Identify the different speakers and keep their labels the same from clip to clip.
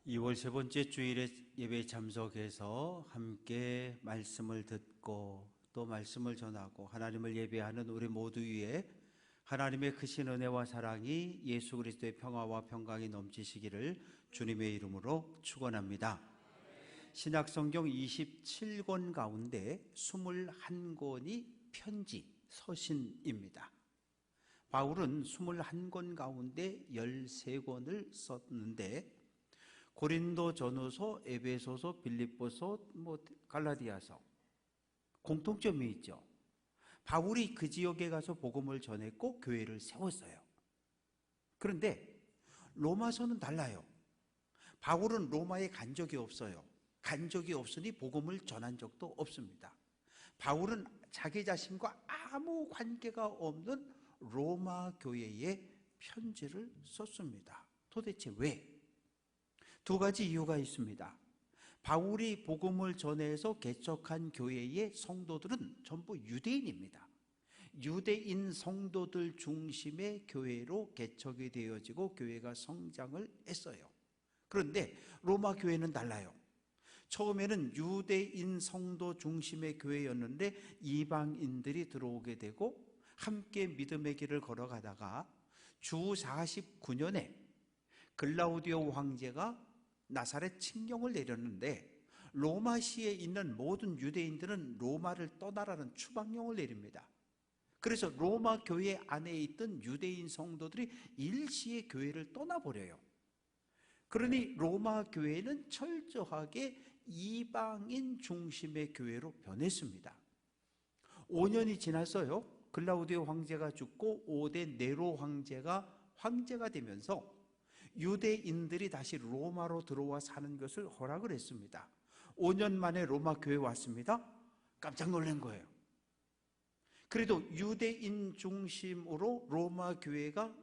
Speaker 1: 2월 세 번째 주일에 예배에 참석해서 함께 말씀을 듣고 또 말씀을 전하고 하나님을 예배하는 우리 모두 위에 하나님의 크신 은혜와 사랑이 예수 그리스도의 평화와 평강이 넘치시기를 주님의 이름으로 축원합니다. 신약성경 27권 가운데 21권이 편지, 서신입니다. 바울은 21권 가운데 13권을 썼는데 고린도 전후서, 에베소서, 빌립보서, 갈라디아서 공통점이 있죠. 바울이 그 지역에 가서 복음을 전했고 교회를 세웠어요. 그런데 로마서는 달라요. 바울은 로마에 간 적이 없어요. 간 적이 없으니 복음을 전한 적도 없습니다. 바울은 자기 자신과 아무 관계가 없는 로마 교회에 편지를 썼습니다. 도대체 왜? 두 가지 이유가 있습니다. 바울이 복음을 전해서 개척한 교회의 성도들은 전부 유대인입니다. 유대인 성도들 중심의 교회로 개척이 되어지고 교회가 성장을 했어요. 그런데 로마 교회는 달라요. 처음에는 유대인 성도 중심의 교회였는데 이방인들이 들어오게 되고 함께 믿음의 길을 걸어가다가 주 49년에 글라우디오 황제가 나사렛 칙령을 내렸는데 로마시에 있는 모든 유대인들은 로마를 떠나라는 추방령을 내립니다. 그래서 로마 교회 안에 있던 유대인 성도들이 일시에 교회를 떠나버려요. 그러니 로마 교회는 철저하게 이방인 중심의 교회로 변했습니다. 5년이 지났어요. 글라우디오 황제가 죽고 5대 네로 황제가 되면서 유대인들이 다시 로마로 들어와 사는 것을 허락을 했습니다. 5년 만에 로마 교회에 왔습니다. 깜짝 놀란 거예요. 그래도 유대인 중심으로 로마 교회가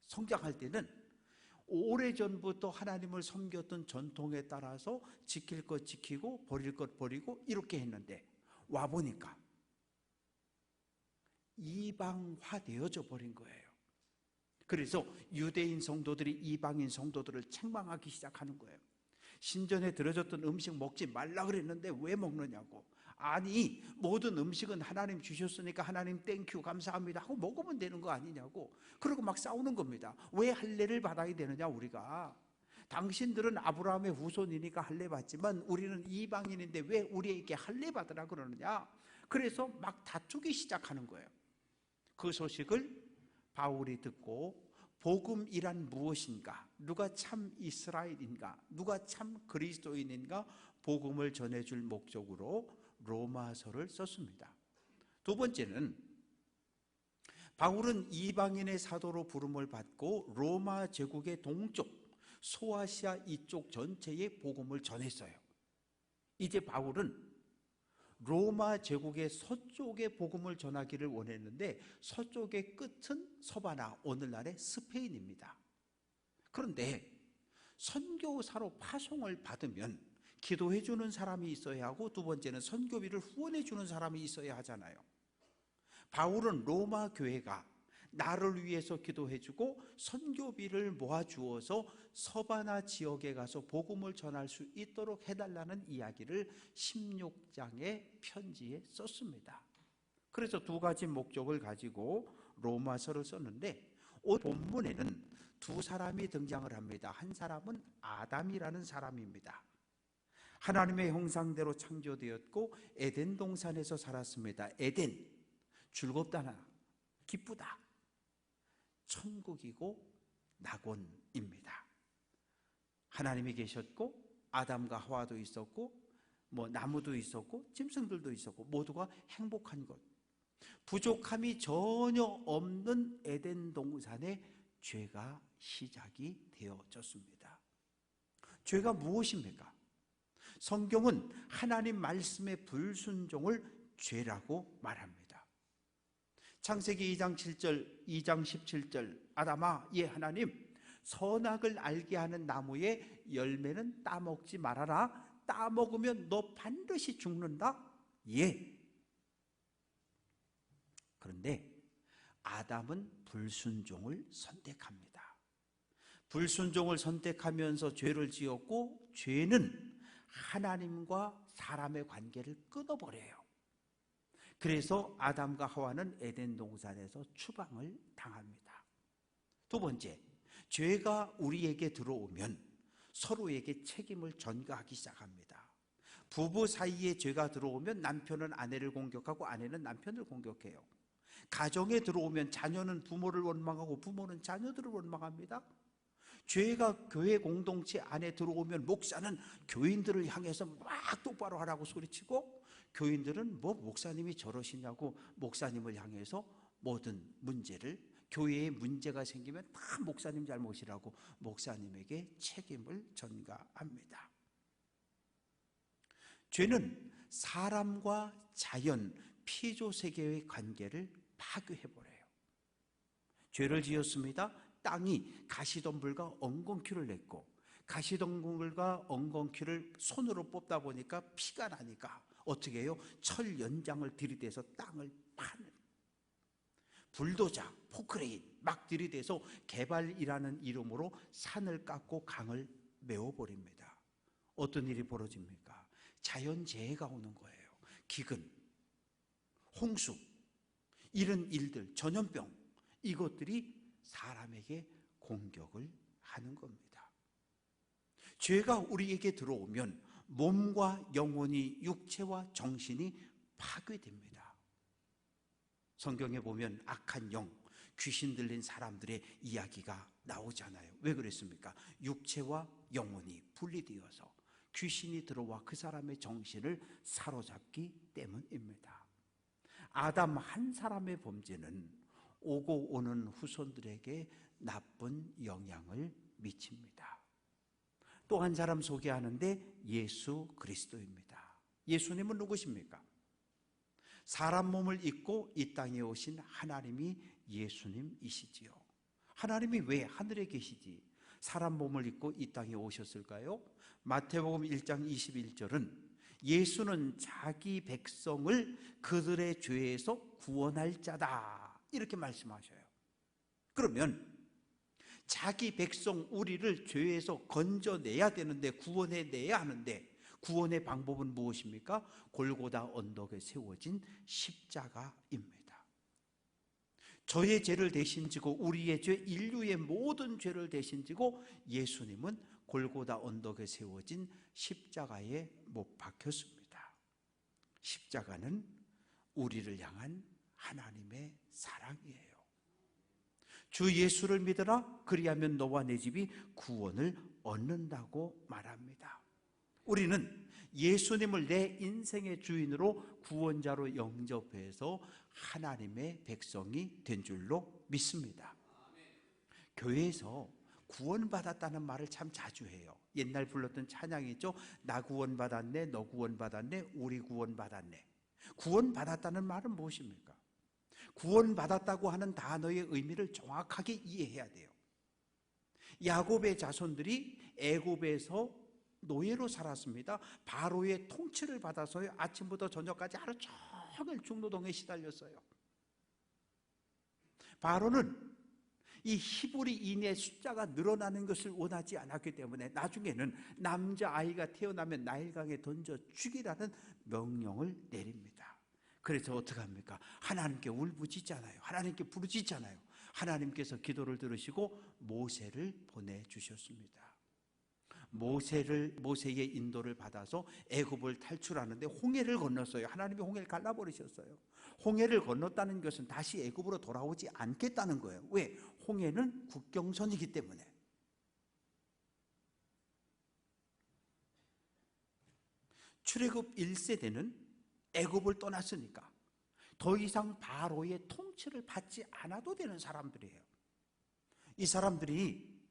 Speaker 1: 성장할 때는 오래전부터 하나님을 섬겼던 전통에 따라서 지킬 것 지키고 버릴 것 버리고 이렇게 했는데 와보니까 이방화되어져 버린 거예요. 그래서 유대인 성도들이 이방인 성도들을 책망하기 시작하는 거예요. 신전에 들어졌던 음식 먹지 말라 그랬는데 왜 먹느냐고. 아니 모든 음식은 하나님 주셨으니까 하나님 땡큐 감사합니다 하고 먹으면 되는 거 아니냐고. 그러고 막 싸우는 겁니다. 왜 할례를 받아야 되느냐 우리가. 당신들은 아브라함의 후손이니까 할례 받지만 우리는 이방인인데 왜 우리에게 할례 받으라 그러느냐. 그래서 막 다투기 시작하는 거예요. 그 소식을 바울이 듣고 복음이란 무엇인가, 누가 참 이스라엘인가, 누가 참 그리스도인인가 복음을 전해줄 목적으로 로마서를 썼습니다. 두 번째는 바울은 이방인의 사도로 부름을 받고 로마 제국의 동쪽 소아시아 이쪽 전체에 복음을 전했어요. 이제 바울은 로마 제국의 서쪽에 복음을 전하기를 원했는데 서쪽의 끝은 서바나, 오늘날의 스페인입니다. 그런데 선교사로 파송을 받으면 기도해 주는 사람이 있어야 하고 두 번째는 선교비를 후원해 주는 사람이 있어야 하잖아요. 바울은 로마 교회가 나를 위해서 기도해 주고 선교비를 모아주어서 서바나 지역에 가서 복음을 전할 수 있도록 해달라는 이야기를 16장의 편지에 썼습니다. 그래서 두 가지 목적을 가지고 로마서를 썼는데 오늘 본문에는 두 사람이 등장을 합니다. 한 사람은 아담이라는 사람입니다. 하나님의 형상대로 창조되었고 에덴 동산에서 살았습니다. 에덴, 즐겁다, 기쁘다. 천국이고 낙원입니다. 하나님이 계셨고 아담과 하와도 있었고 나무도 있었고 짐승들도 있었고 모두가 행복한 것. 부족함이 전혀 없는 에덴 동산에 죄가 시작이 되어졌습니다. 죄가 무엇입니까? 성경은 하나님 말씀의 불순종을 죄라고 말합니다. 창세기 2장 17절 아담아 예 하나님 선악을 알게 하는 나무의 열매는 따먹지 말아라. 따먹으면 너 반드시 죽는다. 예. 그런데 아담은 불순종을 선택합니다. 불순종을 선택하면서 죄를 지었고, 죄는 하나님과 사람의 관계를 끊어버려요. 그래서 아담과 하와는 에덴 동산에서 추방을 당합니다. 두 번째, 죄가 우리에게 들어오면 서로에게 책임을 전가하기 시작합니다. 부부 사이에 죄가 들어오면 남편은 아내를 공격하고 아내는 남편을 공격해요. 가정에 들어오면 자녀는 부모를 원망하고 부모는 자녀들을 원망합니다. 죄가 교회 공동체 안에 들어오면 목사는 교인들을 향해서 막 똑바로 하라고 소리치고, 교인들은 뭐 목사님이 저러시냐고 목사님을 향해서 모든 문제를, 교회에 문제가 생기면 다 목사님 잘못이라고 목사님에게 책임을 전가합니다. 죄는 사람과 자연, 피조 세계의 관계를 파괴해버려요. 죄를 지었습니다. 땅이 가시덤불과 엉겅퀴를 냈고, 가시덤불과 엉겅퀴를 손으로 뽑다 보니까 피가 나니까 어떻게 해요? 철 연장을 들이대서 땅을 파는, 불도저, 포크레인 막 들이대서 개발이라는 이름으로 산을 깎고 강을 메워버립니다. 어떤 일이 벌어집니까? 자연재해가 오는 거예요. 기근, 홍수, 이런 일들, 전염병, 이것들이 사람에게 공격을 하는 겁니다. 죄가 우리에게 들어오면 몸과 영혼이, 육체와 정신이 파괴됩니다. 성경에 보면 악한 영, 귀신 들린 사람들의 이야기가 나오잖아요. 왜 그랬습니까? 육체와 영혼이 분리되어서 귀신이 들어와 그 사람의 정신을 사로잡기 때문입니다. 아담 한 사람의 범죄는 오고 오는 후손들에게 나쁜 영향을 미칩니다. 또 한 사람 소개하는데 예수 그리스도입니다. 예수님은 누구십니까? 사람 몸을 입고 이 땅에 오신 하나님이 예수님이시지요. 하나님이 왜 하늘에 계시지 사람 몸을 입고 이 땅에 오셨을까요? 마태복음 1장 21절은 예수는 자기 백성을 그들의 죄에서 구원할 자다, 이렇게 말씀하셔요. 그러면 자기 백성 우리를 죄에서 건져내야 되는데, 구원해내야 하는데, 구원의 방법은 무엇입니까? 골고다 언덕에 세워진 십자가입니다. 저의 죄를 대신 지고, 우리의 죄, 인류의 모든 죄를 대신 지고 예수님은 골고다 언덕에 세워진 십자가에 못 박혔습니다. 십자가는 우리를 향한 하나님의 사랑이에요. 주 예수를 믿어라, 그리하면 너와 내 집이 구원을 얻는다고 말합니다. 우리는 예수님을 내 인생의 주인으로, 구원자로 영접해서 하나님의 백성이 된 줄로 믿습니다. 교회에서 구원받았다는 말을 참 자주 해요. 옛날 불렀던 찬양이죠. 나 구원받았네, 너 구원받았네, 우리 구원받았네. 구원받았다는 말은 무엇입니까? 구원받았다고 하는 단어의 의미를 정확하게 이해해야 돼요. 야곱의 자손들이 애굽에서 노예로 살았습니다. 바로의 통치를 받아서요, 아침부터 저녁까지 하루 종일 중노동에 시달렸어요. 바로는 이 히브리인의 숫자가 늘어나는 것을 원하지 않았기 때문에 나중에는 남자아이가 태어나면 나일강에 던져 죽이라는 명령을 내립니다. 그래서 어떻게 합니까? 하나님께 울부짖잖아요. 하나님께 부르짖잖아요. 하나님께서 기도를 들으시고 모세를 보내주셨습니다. 모세의 인도를 받아서 애굽을 탈출하는데 홍해를 건넜어요. 하나님이 홍해를 갈라버리셨어요. 홍해를 건넜다는 것은 다시 애굽으로 돌아오지 않겠다는 거예요. 왜? 홍해는 국경선이기 때문에. 출애굽 1세대는 애굽을 떠났으니까 더 이상 바로의 통치를 받지 않아도 되는 사람들이에요. 이 사람들이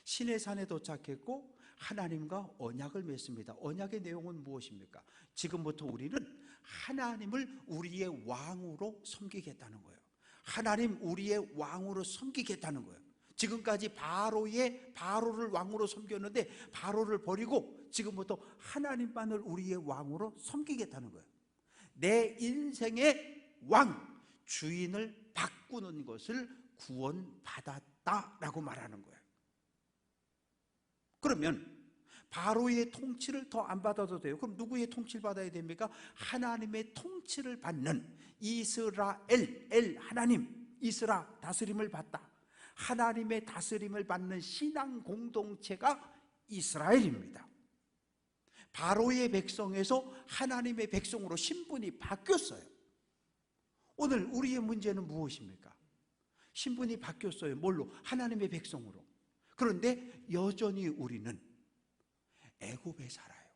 Speaker 1: 시내산에 도착했고 하나님과 언약을 맺습니다. 언약의 내용은 무엇입니까? 지금부터 우리는 하나님을 우리의 왕으로 섬기겠다는 거예요. 하나님 우리의 왕으로 섬기겠다는 거예요. 지금까지 바로를 왕으로 섬겼는데 바로를 버리고 지금부터 하나님만을 우리의 왕으로 섬기겠다는 거예요. 내 인생의 왕, 주인을 바꾸는 것을 구원받았다라고 말하는 거예요. 그러면 바로의 통치를 더 안 받아도 돼요. 그럼 누구의 통치를 받아야 됩니까? 하나님의 통치를 받는 이스라엘, 하나님, 이스라 다스림을 받다. 하나님의 다스림을 받는 신앙 공동체가 이스라엘입니다. 바로의 백성에서 하나님의 백성으로 신분이 바뀌었어요. 오늘 우리의 문제는 무엇입니까? 신분이 바뀌었어요. 뭘로? 하나님의 백성으로. 그런데 여전히 우리는 애굽에 살아요.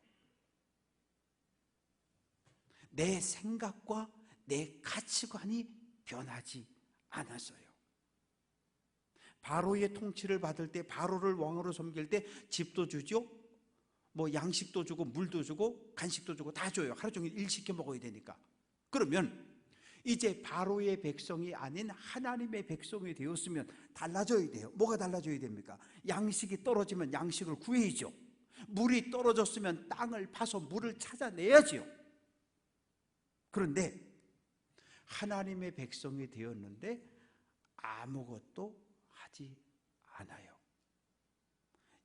Speaker 1: 내 생각과 내 가치관이 변하지 않았어요. 바로의 통치를 받을 때, 바로를 왕으로 섬길 때 집도 주죠, 뭐 양식도 주고 물도 주고 간식도 주고 다 줘요. 하루 종일 일 시켜 먹어야 되니까. 그러면 이제 바로의 백성이 아닌 하나님의 백성이 되었으면 달라져야 돼요. 뭐가 달라져야 됩니까? 양식이 떨어지면 양식을 구해야죠. 물이 떨어졌으면 땅을 파서 물을 찾아내야지요. 그런데 하나님의 백성이 되었는데 아무것도 하지 않아요.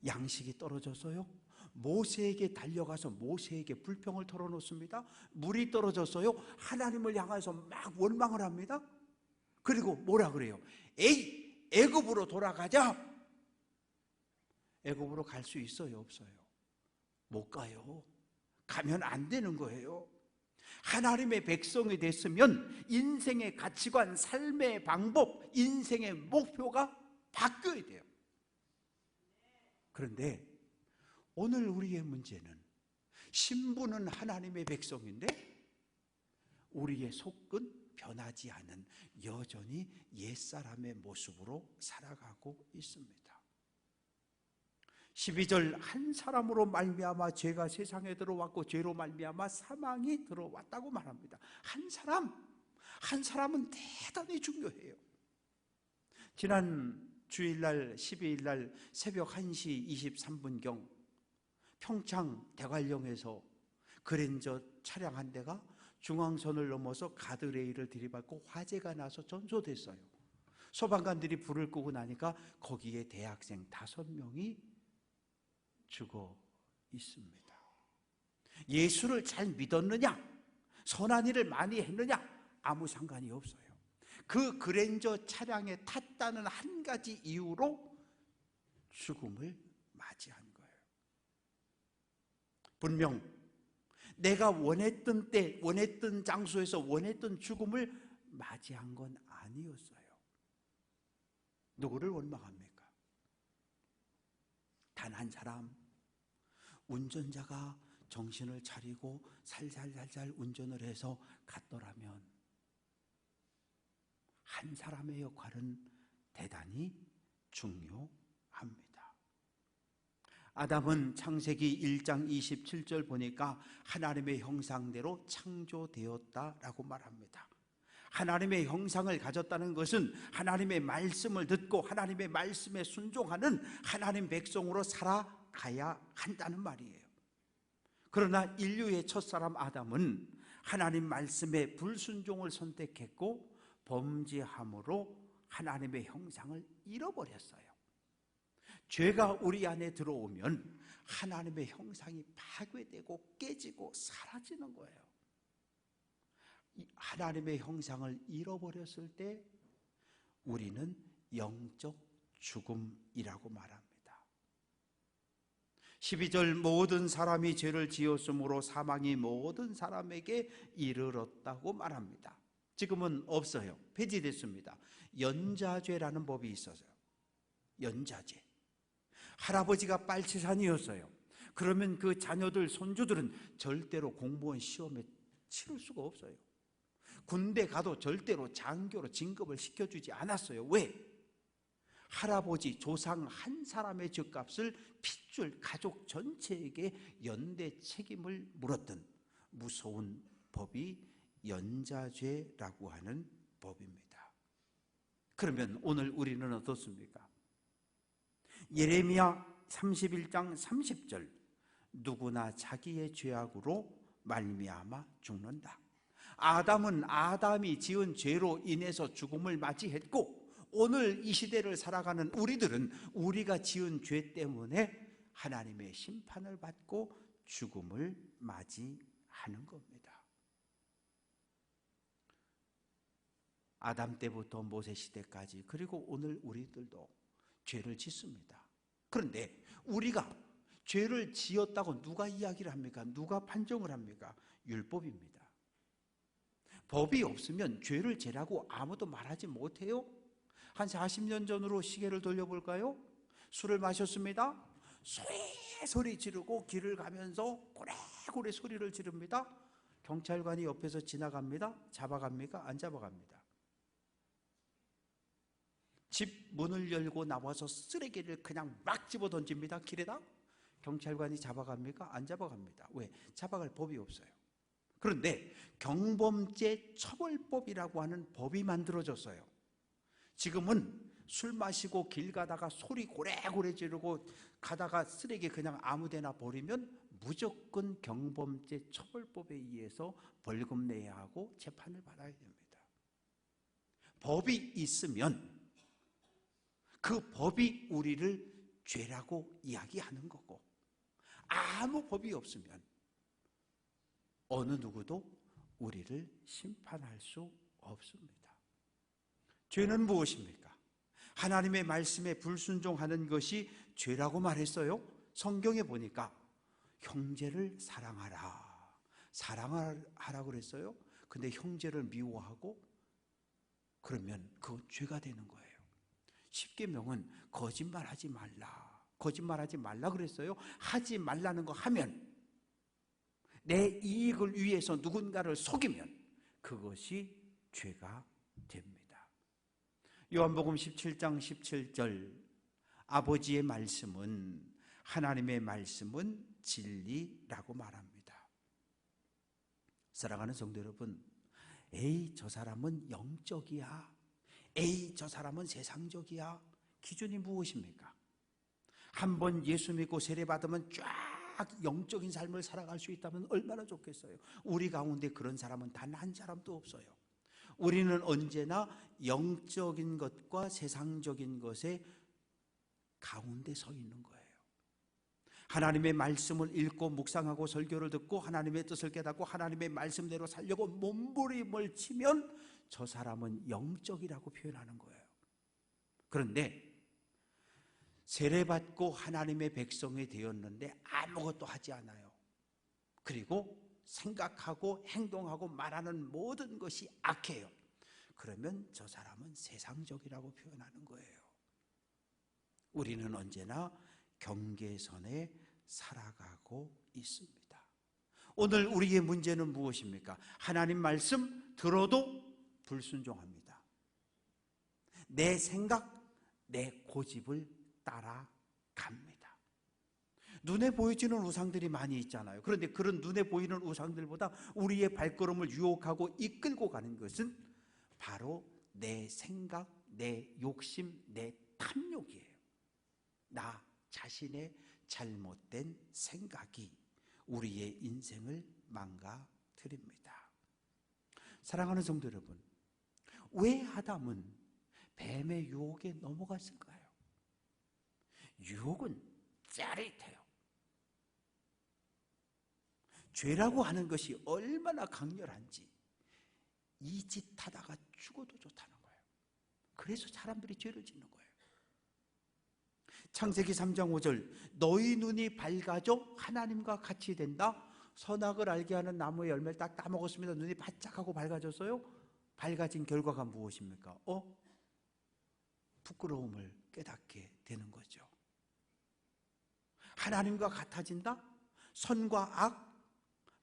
Speaker 1: 양식이 떨어졌어요. 모세에게 달려가서 모세에게 불평을 털어놓습니다. 물이 떨어졌어요. 하나님을 향해서 막 원망을 합니다. 그리고 뭐라 그래요? 에이, 애굽으로 돌아가자. 애굽으로 갈 수 있어요, 없어요? 못 가요. 가면 안 되는 거예요. 하나님의 백성이 됐으면 인생의 가치관, 삶의 방법, 인생의 목표가 바뀌어야 돼요. 그런데 오늘 우리의 문제는 신분은 하나님의 백성인데 우리의 속은 변하지 않은 여전히 옛사람의 모습으로 살아가고 있습니다. 12절, 한 사람으로 말미암아 죄가 세상에 들어왔고 죄로 말미암아 사망이 들어왔다고 말합니다. 한 사람은 대단히 중요해요. 지난 주일날 12일날 새벽 1시 23분경 평창 대관령에서 그랜저 차량 한 대가 중앙선을 넘어서 가드레일을 들이받고 화재가 나서 전소됐어요. 소방관들이 불을 끄고 나니까 거기에 대학생 5명이 죽어 있습니다. 예수를 잘 믿었느냐, 선한 일을 많이 했느냐, 아무 상관이 없어요. 그 그랜저 차량에 탔다는 한 가지 이유로 죽음을 맞이한 거예요. 분명 내가 원했던 때, 원했던 장소에서 원했던 죽음을 맞이한 건 아니었어요. 누구를 원망합니까? 단 한 사람, 운전자가 정신을 차리고 살살살살 운전을 해서 갔더라면 한 사람의 역할은 대단히 중요합니다. 아담은 창세기 1장 27절 보니까 하나님의 형상대로 창조되었다라고 말합니다. 하나님의 형상을 가졌다는 것은 하나님의 말씀을 듣고 하나님의 말씀에 순종하는 하나님 백성으로 살아가야 한다는 말이에요. 그러나 인류의 첫사람 아담은 하나님 말씀에 불순종을 선택했고 범죄함으로 하나님의 형상을 잃어버렸어요. 죄가 우리 안에 들어오면 하나님의 형상이 파괴되고 깨지고 사라지는 거예요. 하나님의 형상을 잃어버렸을 때 우리는 영적 죽음이라고 말합니다. 12절, 모든 사람이 죄를 지었으므로 사망이 모든 사람에게 이르렀다고 말합니다. 지금은 없어요. 폐지됐습니다. 연자죄라는 법이 있어서요. 연자죄. 할아버지가 빨치산이었어요. 그러면 그 자녀들, 손주들은 절대로 공무원 시험에 치를 수가 없어요. 군대 가도 절대로 장교로 진급을 시켜주지 않았어요. 왜? 할아버지, 조상 한 사람의 죗값을 핏줄 가족 전체에게 연대 책임을 물었던 무서운 법이 연자죄라고 하는 법입니다. 그러면 오늘 우리는 어떻습니까? 예레미야 31장 30절, 누구나 자기의 죄악으로 말미암아 죽는다. 아담은 아담이 지은 죄로 인해서 죽음을 맞이했고 오늘 이 시대를 살아가는 우리들은 우리가 지은 죄 때문에 하나님의 심판을 받고 죽음을 맞이하는 겁니다. 아담 때부터 모세 시대까지, 그리고 오늘 우리들도 죄를 짓습니다. 그런데 우리가 죄를 지었다고 누가 이야기를 합니까? 누가 판정을 합니까? 율법입니다. 법이 없으면 죄를 지라고 아무도 말하지 못해요. 한 40년 전으로 시계를 돌려볼까요? 술을 마셨습니다. 소리 지르고 길을 가면서 고래고래 소리를 지릅니다. 경찰관이 옆에서 지나갑니다. 잡아갑니까? 안 잡아갑니다. 집 문을 열고 나와서 쓰레기를 그냥 막 집어 던집니다. 길에다. 경찰관이 잡아갑니까? 안 잡아갑니다. 왜? 잡아갈 법이 없어요. 그런데 경범죄 처벌법이라고 하는 법이 만들어졌어요. 지금은 술 마시고 길 가다가 소리 고래고래 지르고 가다가 쓰레기 그냥 아무데나 버리면 무조건 경범죄 처벌법에 의해서 벌금 내야 하고 재판을 받아야 됩니다. 법이 있으면 그 법이 우리를 죄라고 이야기하는 거고, 아무 법이 없으면 어느 누구도 우리를 심판할 수 없습니다. 죄는 무엇입니까? 하나님의 말씀에 불순종하는 것이 죄라고 말했어요. 성경에 보니까 형제를 사랑하라 그랬어요. 근데 형제를 미워하고 그러면 그건 죄가 되는 거예요. 십계명은 거짓말하지 말라 그랬어요. 하지 말라는 거 하면, 내 이익을 위해서 누군가를 속이면 그것이 죄가 됩니다. 요한복음 17장 17절, 아버지의 말씀은, 하나님의 말씀은 진리라고 말합니다. 사랑하는 성도 여러분, 에이 저 사람은 영적이야, 에이 저 사람은 세상적이야, 기준이 무엇입니까? 한번 예수 믿고 세례받으면 쫙 영적인 삶을 살아갈 수 있다면 얼마나 좋겠어요. 우리 가운데 그런 사람은 단 한 사람도 없어요. 우리는 언제나 영적인 것과 세상적인 것의 가운데 서 있는 거예요. 하나님의 말씀을 읽고 묵상하고 설교를 듣고 하나님의 뜻을 깨닫고 하나님의 말씀대로 살려고 몸부림을 치면 저 사람은 영적이라고 표현하는 거예요. 그런데 세례받고 하나님의 백성이 되었는데 아무것도 하지 않아요. 그리고 생각하고 행동하고 말하는 모든 것이 악해요. 그러면 저 사람은 세상적이라고 표현하는 거예요. 우리는 언제나 경계선에 살아가고 있습니다. 오늘 우리의 문제는 무엇입니까? 하나님 말씀 들어도 불순종합니다. 내 생각, 내 고집을 따라갑니다. 눈에 보여지는 우상들이 많이 있잖아요. 그런데 그런 눈에 보이는 우상들보다 우리의 발걸음을 유혹하고 이끌고 가는 것은 바로 내 생각, 내 욕심, 내 탐욕이에요. 나 자신의 잘못된 생각이 우리의 인생을 망가뜨립니다. 사랑하는 성도 여러분, 왜 아담은 뱀의 유혹에 넘어갔을까요? 유혹은 짜릿해요. 죄라고 하는 것이 얼마나 강렬한지, 이 짓 하다가 죽어도 좋다는 거예요. 그래서 사람들이 죄를 짓는 거예요. 창세기 3장 5절, 너희 눈이 밝아져 하나님과 같이 된다. 선악을 알게 하는 나무의 열매를 딱 따먹었습니다. 눈이 바짝하고 밝아졌어요. 밝아진 결과가 무엇입니까? 부끄러움을 깨닫게 되는 거죠. 하나님과 같아진다? 선과 악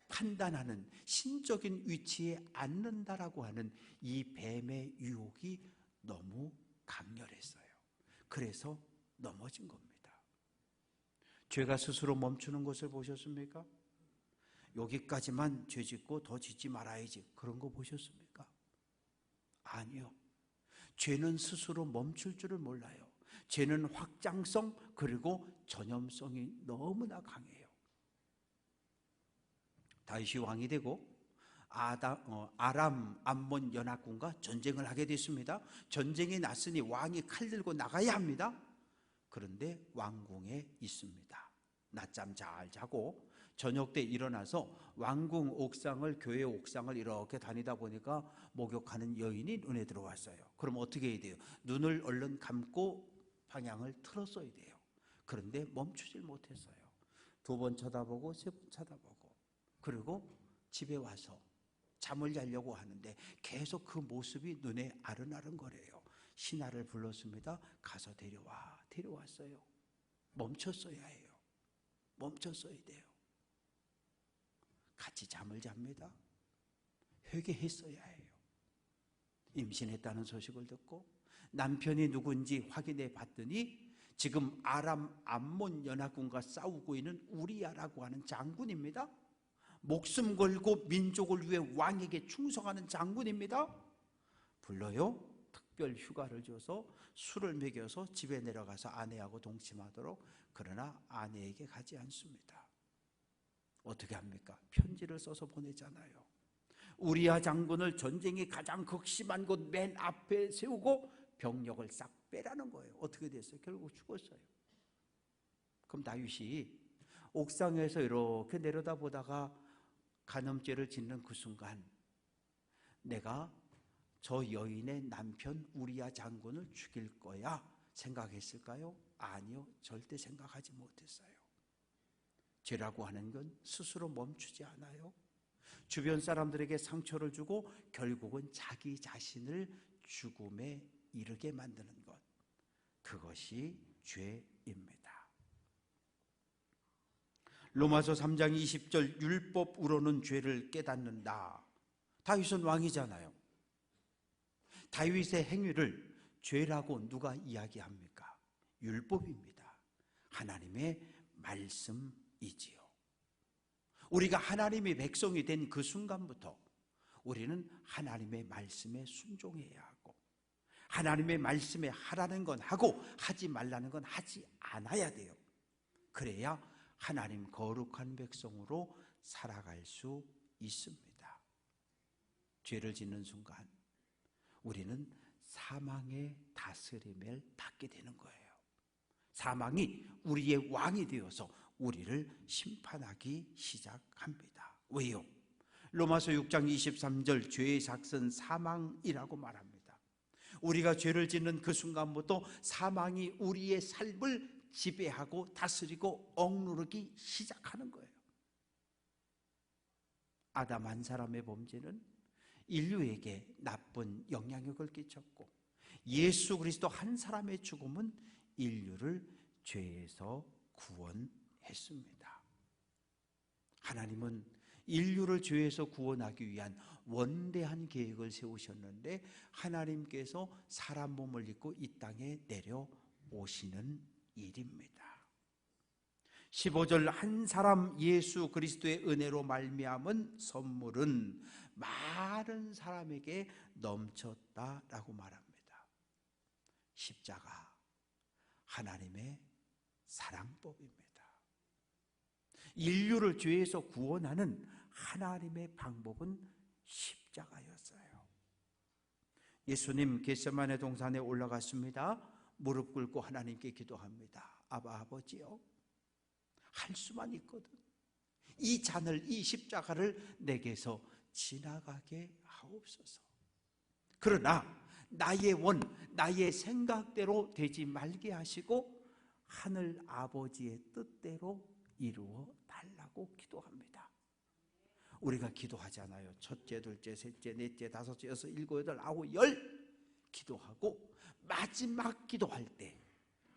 Speaker 1: 판단하는 신적인 위치에 앉는다라고 하는 이 뱀의 유혹이 너무 강렬했어요. 그래서 넘어진 겁니다. 죄가 스스로 멈추는 것을 보셨습니까? 여기까지만 죄 짓고 더 짓지 말아야지, 그런 거 보셨습니까? 아니요. 죄는 스스로 멈출 줄을 몰라요. 죄는 확장성 그리고 전염성이 너무나 강해요. 다윗이 왕이 되고 아람 암몬 연합군과 전쟁을 하게 됐습니다. 전쟁이 났으니 왕이 칼 들고 나가야 합니다. 그런데 왕궁에 있습니다. 낮잠 잘 자고 저녁 때 일어나서 왕궁 옥상을, 교회 옥상을 이렇게 다니다 보니까 목욕하는 여인이 눈에 들어왔어요. 그럼 어떻게 해야 돼요? 눈을 얼른 감고 방향을 틀었어야 돼요. 그런데 멈추질 못했어요. 2번 쳐다보고 3번 쳐다보고, 그리고 집에 와서 잠을 자려고 하는데 계속 그 모습이 눈에 아른아른거려요. 신하를 불렀습니다. 가서 데려왔어요. 멈췄어야 해요. 멈췄어야 돼요. 같이 잠을 잡니다. 회개했어야 해요. 임신했다는 소식을 듣고 남편이 누군지 확인해 봤더니 지금 아람 암몬 연합군과 싸우고 있는 우리야라고 하는 장군입니다. 목숨 걸고 민족을 위해 왕에게 충성하는 장군입니다. 불러요. 특별 휴가를 줘서 술을 먹여서 집에 내려가서 아내하고 동침하도록. 그러나 아내에게 가지 않습니다. 어떻게 합니까? 편지를 써서 보내잖아요. 우리야 장군을 전쟁이 가장 극심한 곳 맨 앞에 세우고 병력을 싹 빼라는 거예요. 어떻게 됐어요? 결국 죽었어요. 그럼 다윗이 옥상에서 이렇게 내려다보다가 간음죄를 짓는 그 순간 내가 저 여인의 남편 우리야 장군을 죽일 거야 생각했을까요? 아니요, 절대 생각하지 못했어요. 죄라고 하는 건 스스로 멈추지 않아요. 주변 사람들에게 상처를 주고 결국은 자기 자신을 죽음에 이르게 만드는 것, 그것이 죄입니다. 로마서 3장 20절 율법으로는 죄를 깨닫는다. 다윗은 왕이잖아요. 다윗의 행위를 죄라고 누가 이야기합니까? 율법입니다. 하나님의 말씀이지요. 우리가 하나님의 백성이 된 그 순간부터 우리는 하나님의 말씀에 순종해야 하고, 하나님의 말씀에 하라는 건 하고 하지 말라는 건 하지 않아야 돼요. 그래야 하나님 거룩한 백성으로 살아갈 수 있습니다. 죄를 짓는 순간 우리는 사망의 다스림을 받게 되는 거예요. 사망이 우리의 왕이 되어서 우리를 심판하기 시작합니다. 왜요? 로마서 6장 23절 죄의 삭은 사망이라고 말합니다. 우리가 죄를 짓는 그 순간부터 사망이 우리의 삶을 지배하고 다스리고 억누르기 시작하는 거예요. 아담 한 사람의 범죄는 인류에게 나쁜 영향력을 끼쳤고, 예수 그리스도 한 사람의 죽음은 인류를 죄에서 구원했습니다. 하나님은 인류를 죄에서 구원하기 위한 원대한 계획을 세우셨는데 하나님께서 사람 몸을 입고 이 땅에 내려오시는 일입니다. 15절 한 사람 예수 그리스도의 은혜로 말미암은 선물은 많은 사람에게 넘쳤다라고 말합니다. 십자가, 하나님의 사랑법입니다. 인류를 죄에서 구원하는 하나님의 방법은 십자가였어요. 예수님 겟세마네 동산에 올라갔습니다. 무릎 꿇고 하나님께 기도합니다. 아바 아버지요, 할 수만 있거든 이 잔을, 이 십자가를 내게서 지나가게 하옵소서. 그러나 나의 원, 나의 생각대로 되지 말게 하시고 하늘 아버지의 뜻대로 이루어 달라고 기도합니다. 우리가 기도하잖아요. 첫째, 둘째, 셋째, 넷째, 다섯째, 여섯, 일곱, 여덟, 아홉, 열 기도하고 마지막 기도할 때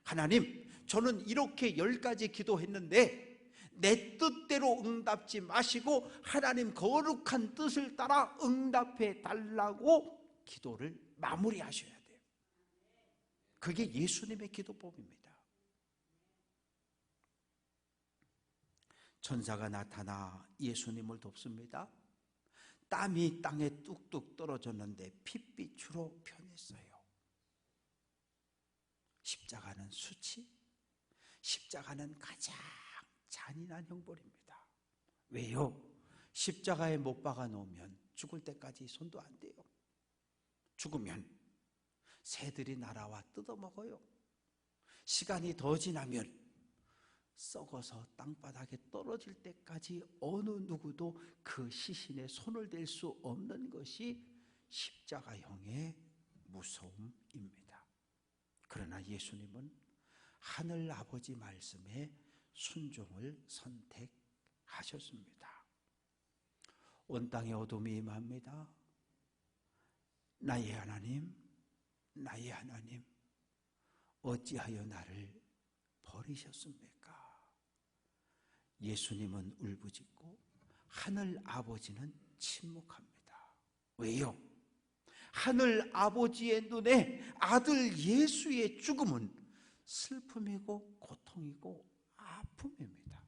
Speaker 1: 하나님, 저는 이렇게 10가지 기도했는데 내 뜻대로 응답지 마시고 하나님 거룩한 뜻을 따라 응답해 달라고 기도를 마무리하셔야 돼요. 그게 예수님의 기도법입니다. 천사가 나타나 예수님을 돕습니다. 땀이 땅에 뚝뚝 떨어졌는데 핏빛으로 변했어요. 십자가는 수치, 십자가는 가장 잔인한 형벌입니다. 왜요? 십자가에 못 박아 놓으면 죽을 때까지 손도 안 대요. 죽으면 새들이 날아와 뜯어먹어요. 시간이 더 지나면 썩어서 땅바닥에 떨어질 때까지 어느 누구도 그 시신에 손을 댈 수 없는 것이 십자가형의 무서움입니다. 그러나 예수님은 하늘 아버지 말씀에 순종을 선택하셨습니다. 온 땅에 어둠이 임합니다. 나의 하나님, 나의 하나님, 어찌하여 나를 버리셨습니까? 예수님은 울부짖고 하늘 아버지는 침묵합니다. 왜요? 하늘 아버지의 눈에 아들 예수의 죽음은 슬픔이고 고통이고 아픔입니다.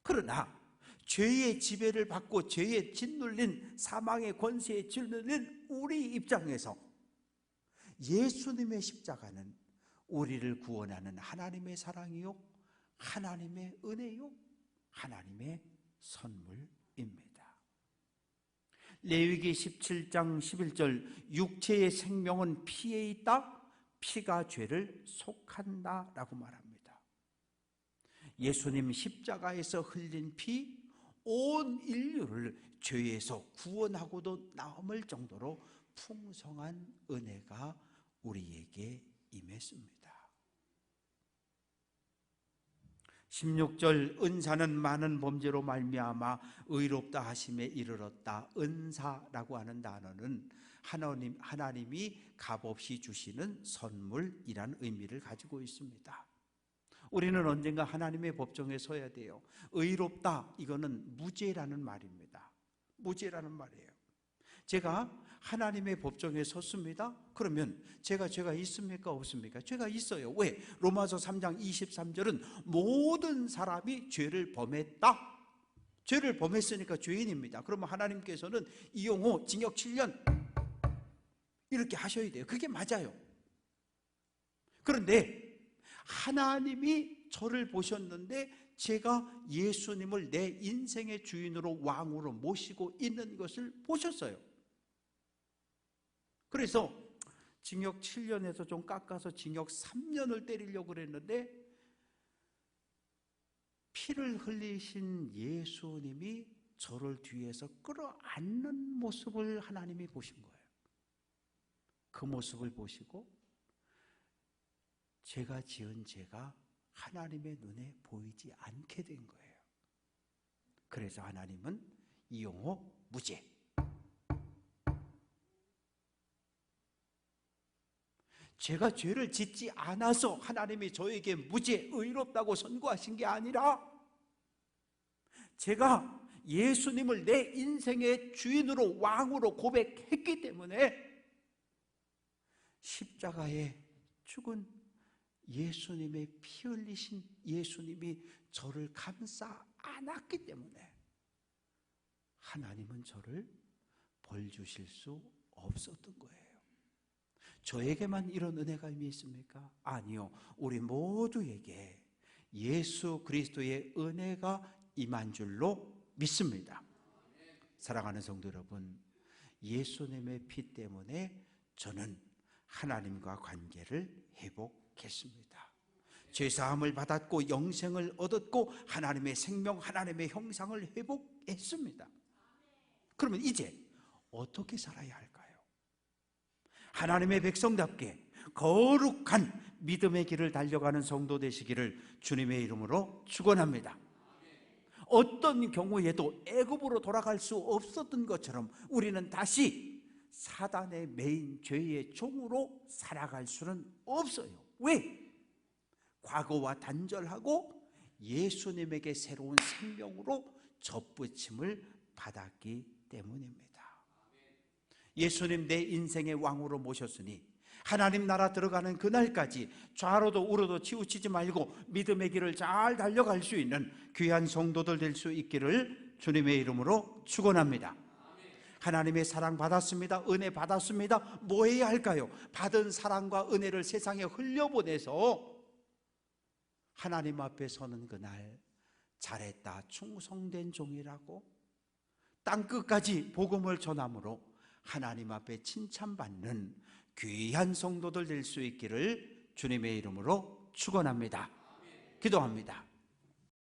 Speaker 1: 그러나 죄의 지배를 받고 죄에 짓눌린, 사망의 권세에 짓눌린 우리 입장에서 예수님의 십자가는 우리를 구원하는 하나님의 사랑이요, 하나님의 은혜요, 하나님의 선물입니다. 레위기 17장 11절, 육체의 생명은 피에 있다, 피가 죄를 속한다 라고 말합니다. 예수님 십자가에서 흘린 피, 온 인류를 죄에서 구원하고도 남을 정도로 풍성한 은혜가 우리에게 임했습니다. 16절, 은사는 많은 범죄로 말미암아 의롭다 하심에 이르렀다. 은사라고 하는 단어는 하나님이 값없이 주시는 선물이라는 의미를 가지고 있습니다. 우리는 언젠가 하나님의 법정에 서야 돼요. 의롭다, 이거는 무죄라는 말입니다. 무죄라는 말이에요. 제가 하나님의 법정에 섰습니다. 그러면 제가 죄가 있습니까? 없습니까? 죄가 있어요. 왜? 로마서 3장 23절은 모든 사람이 죄를 범했다. 죄를 범했으니까 죄인입니다. 그러면 하나님께서는 이용호 징역 7년 이렇게 하셔야 돼요. 그게 맞아요. 그런데 하나님이 저를 보셨는데 제가 예수님을 내 인생의 주인으로, 왕으로 모시고 있는 것을 보셨어요. 그래서 징역 7년에서 좀 깎아서 징역 3년을 때리려고 그랬는데 피를 흘리신 예수님이 저를 뒤에서 끌어안는 모습을 하나님이 보신 거예요. 그 모습을 보시고 제가 지은 죄가 하나님의 눈에 보이지 않게 된 거예요. 그래서 하나님은 이용호 무죄, 제가 죄를 짓지 않아서 하나님이 저에게 무죄, 의롭다고 선고하신 게 아니라 제가 예수님을 내 인생의 주인으로, 왕으로 고백했기 때문에 십자가에 죽은 예수님의 피 흘리신 예수님이 저를 감싸 안았기 때문에 하나님은 저를 벌 주실 수 없었던 거예요. 저에게만 이런 은혜가 임해 있습니까? 아니요. 우리 모두에게 예수 그리스도의 은혜가 임한 줄로 믿습니다. 사랑하는 성도 여러분, 예수님의 피 때문에 저는 하나님과 관계를 회복했습니다. 죄사함을 받았고 영생을 얻었고 하나님의 생명, 하나님의 형상을 회복했습니다. 그러면 이제 어떻게 살아야 할까요? 하나님의 백성답게 거룩한 믿음의 길을 달려가는 성도 되시기를 주님의 이름으로 축원합니다. 어떤 경우에도 애굽으로 돌아갈 수 없었던 것처럼 우리는 다시 사단의 매인 죄의 종으로 살아갈 수는 없어요. 왜? 과거와 단절하고 예수님에게 새로운 생명으로 접붙임을 받았기 때문입니다. 예수님 내 인생의 왕으로 모셨으니 하나님 나라 들어가는 그날까지 좌로도 우로도 치우치지 말고 믿음의 길을 잘 달려갈 수 있는 귀한 성도들 될 수 있기를 주님의 이름으로 축원합니다. 하나님의 사랑 받았습니다. 은혜 받았습니다. 뭐 해야 할까요? 받은 사랑과 은혜를 세상에 흘려보내서 하나님 앞에 서는 그날 잘했다, 충성된 종이라고 땅끝까지 복음을 전함으로 하나님 앞에 칭찬받는 귀한 성도들 될 수 있기를 주님의 이름으로 축원합니다. 기도합니다.